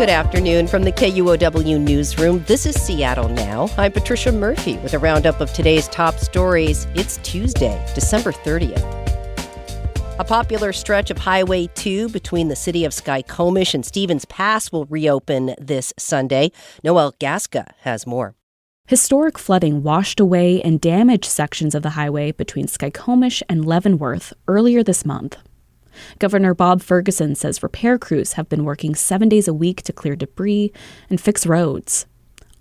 Good afternoon from the KUOW newsroom. This is Seattle Now. I'm Patricia Murphy with a roundup of today's top stories. It's Tuesday, December 30th. A popular stretch of Highway 2 between the city of Skykomish and Stevens Pass will reopen this Sunday. Noel Gasca has more. Historic flooding washed away and damaged sections of the highway between Skykomish and Leavenworth earlier this month. Governor Bob Ferguson says repair crews have been working 7 days a week to clear debris and fix roads.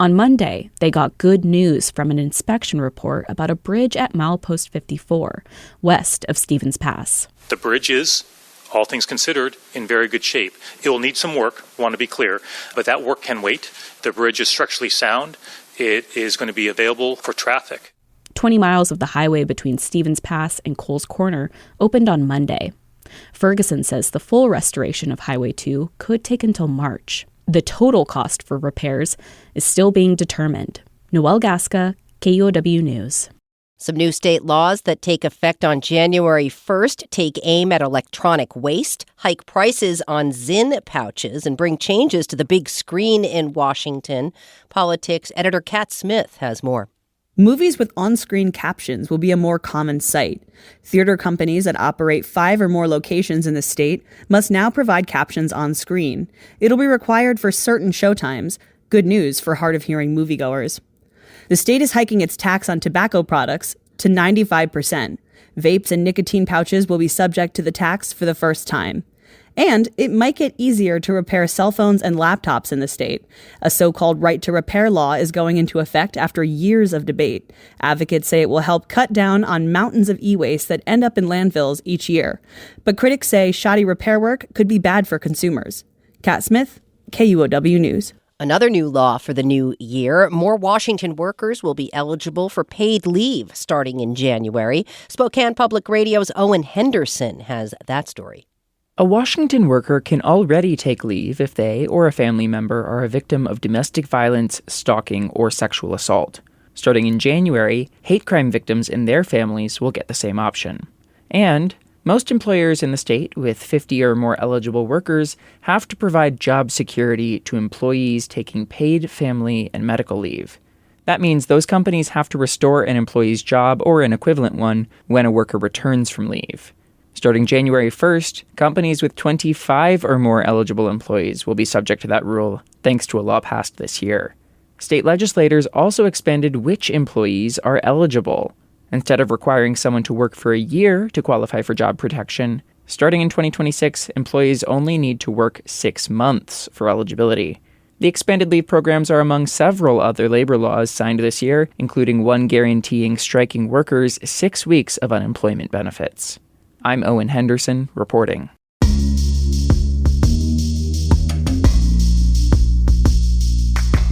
On Monday, they got good news from an inspection report about a bridge at milepost 54, west of Stevens Pass. The bridge is, all things considered, in very good shape. It will need some work, want to be clear, but that work can wait. The bridge is structurally sound. It is going to be available for traffic. 20 miles of the highway between Stevens Pass and Coles Corner opened on Monday. Ferguson says the full restoration of Highway 2 could take until March. The total cost for repairs is still being determined. Noel Gasca, KUOW News. Some new state laws that take effect on January 1st take aim at electronic waste, hike prices on Zinn pouches, and bring changes to the big screen in Washington. Politics editor Kat Smith has more. Movies with on-screen captions will be a more common sight. Theater companies that operate 5 or more locations in the state must now provide captions on screen. It'll be required for certain showtimes. Good news for hard-of-hearing moviegoers. The state is hiking its tax on tobacco products to 95%. Vapes and nicotine pouches will be subject to the tax for the first time. And it might get easier to repair cell phones and laptops in the state. A so-called right-to-repair law is going into effect after years of debate. Advocates say it will help cut down on mountains of e-waste that end up in landfills each year. But critics say shoddy repair work could be bad for consumers. Kat Smith, KUOW News. Another new law for the new year. More Washington workers will be eligible for paid leave starting in January. Spokane Public Radio's Owen Henderson has that story. A Washington worker can already take leave if they or a family member are a victim of domestic violence, stalking, or sexual assault. Starting in January, hate crime victims and their families will get the same option. And most employers in the state with 50 or more eligible workers have to provide job security to employees taking paid family and medical leave. That means those companies have to restore an employee's job or an equivalent one when a worker returns from leave. Starting January 1st, companies with 25 or more eligible employees will be subject to that rule, thanks to a law passed this year. State legislators also expanded which employees are eligible. Instead of requiring someone to work for a year to qualify for job protection, starting in 2026, employees only need to work 6 months for eligibility. The expanded leave programs are among several other labor laws signed this year, including one guaranteeing striking workers 6 weeks of unemployment benefits. I'm Owen Henderson, reporting.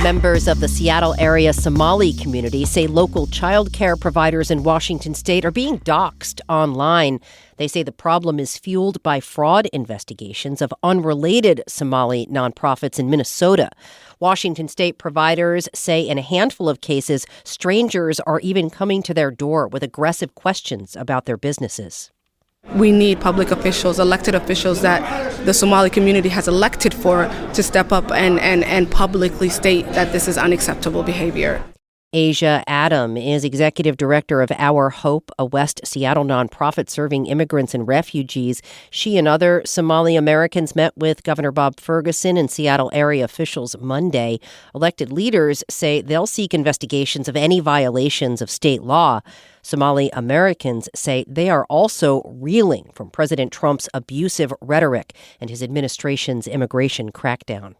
Members of the Seattle area Somali community say local child care providers in Washington state are being doxxed online. They say the problem is fueled by fraud investigations of unrelated Somali nonprofits in Minnesota. Washington state providers say in a handful of cases, strangers are even coming to their door with aggressive questions about their businesses. We need public officials, elected officials that the Somali community has elected for to step up and publicly state that this is unacceptable behavior. Asia Adam is executive director of Our Hope, a West Seattle nonprofit serving immigrants and refugees. She and other Somali Americans met with Governor Bob Ferguson and Seattle area officials Monday. Elected leaders say they'll seek investigations of any violations of state law. Somali Americans say they are also reeling from President Trump's abusive rhetoric and his administration's immigration crackdown.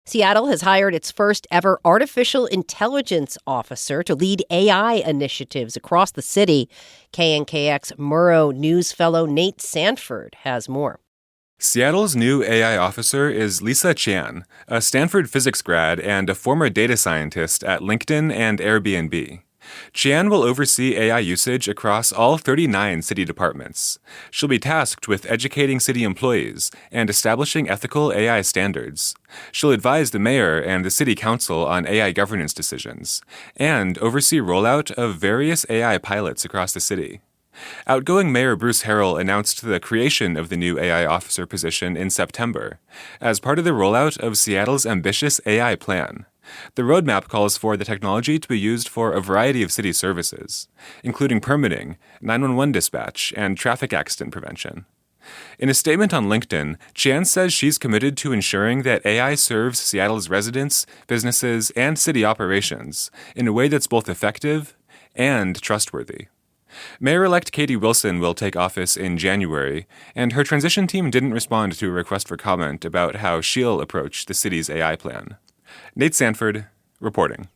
Seattle has hired its first ever artificial intelligence officer to lead AI initiatives across the city. KNKX Murrow News fellow Nate Sanford has more. Seattle's new AI officer is Lisa Chan, a Stanford physics grad and a former data scientist at LinkedIn and Airbnb. Chan will oversee AI usage across all 39 city departments. She'll be tasked with educating city employees and establishing ethical AI standards. She'll advise the mayor and the city council on AI governance decisions and oversee rollout of various AI pilots across the city. Outgoing Mayor Bruce Harrell announced the creation of the new AI officer position in September as part of the rollout of Seattle's ambitious AI plan. The roadmap calls for the technology to be used for a variety of city services, including permitting, 911 dispatch, and traffic accident prevention. In a statement on LinkedIn, Chan says she's committed to ensuring that AI serves Seattle's residents, businesses, and city operations in a way that's both effective and trustworthy. Mayor-elect Katie Wilson will take office in January, and her transition team didn't respond to a request for comment about how she'll approach the city's AI plan. Nate Sanford, reporting.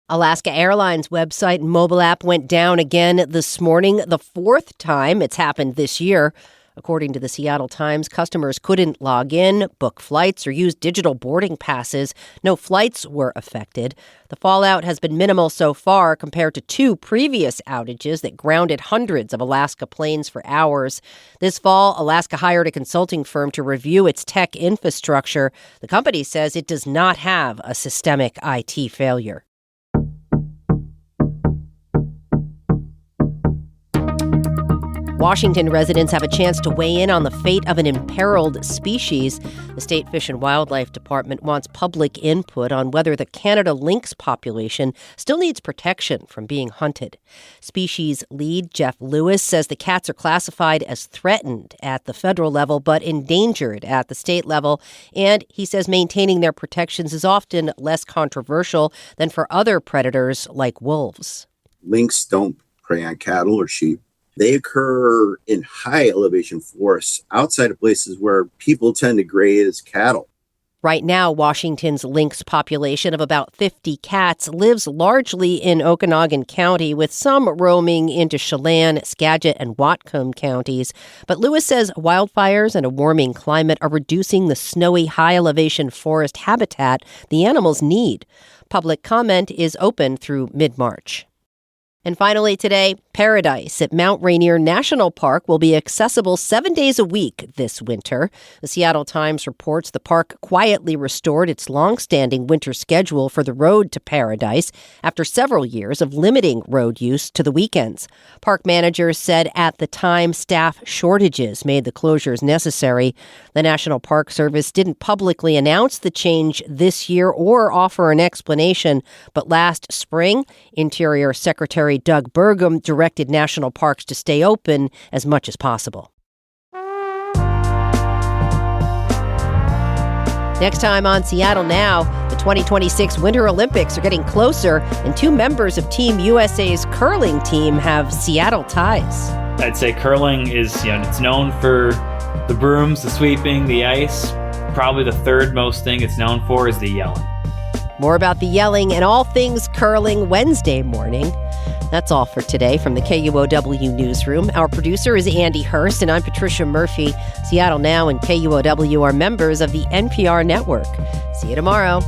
Alaska Airlines website and mobile app went down again this morning, the fourth time it's happened this year. According to the Seattle Times, customers couldn't log in, book flights, or use digital boarding passes. No flights were affected. The fallout has been minimal so far compared to 2 previous outages that grounded hundreds of Alaska planes for hours. This fall, Alaska hired a consulting firm to review its tech infrastructure. The company says it does not have a systemic IT failure. Washington residents have a chance to weigh in on the fate of an imperiled species. The State Fish and Wildlife Department wants public input on whether the Canada lynx population still needs protection from being hunted. Species lead Jeff Lewis says the cats are classified as threatened at the federal level but endangered at the state level. And he says maintaining their protections is often less controversial than for other predators like wolves. Lynx don't prey on cattle or sheep. They occur in high elevation forests outside of places where people tend to graze cattle. Right now, Washington's lynx population of about 50 cats lives largely in Okanagan County, with some roaming into Chelan, Skagit, and Whatcom counties. But Lewis says wildfires and a warming climate are reducing the snowy high-elevation forest habitat the animals need. Public comment is open through mid-March. And finally today, Paradise at Mount Rainier National Park will be accessible 7 days a week this winter. The Seattle Times reports the park quietly restored its long-standing winter schedule for the road to Paradise after several years of limiting road use to the weekends. Park managers said at the time staff shortages made the closures necessary. The National Park Service didn't publicly announce the change this year or offer an explanation, but last spring, Interior Secretary Doug Burgum directed national parks to stay open as much as possible. Next time on Seattle Now, the 2026 Winter Olympics are getting closer, and 2 members of Team USA's curling team have Seattle ties. I'd say curling is, it's known for the brooms, the sweeping, the ice. Probably the third most thing it's known for is the yelling. More about the yelling and all things curling Wednesday morning. That's all for today from the KUOW Newsroom. Our producer is Andy Hurst, and I'm Patricia Murphy. Seattle Now and KUOW are members of the NPR network. See you tomorrow.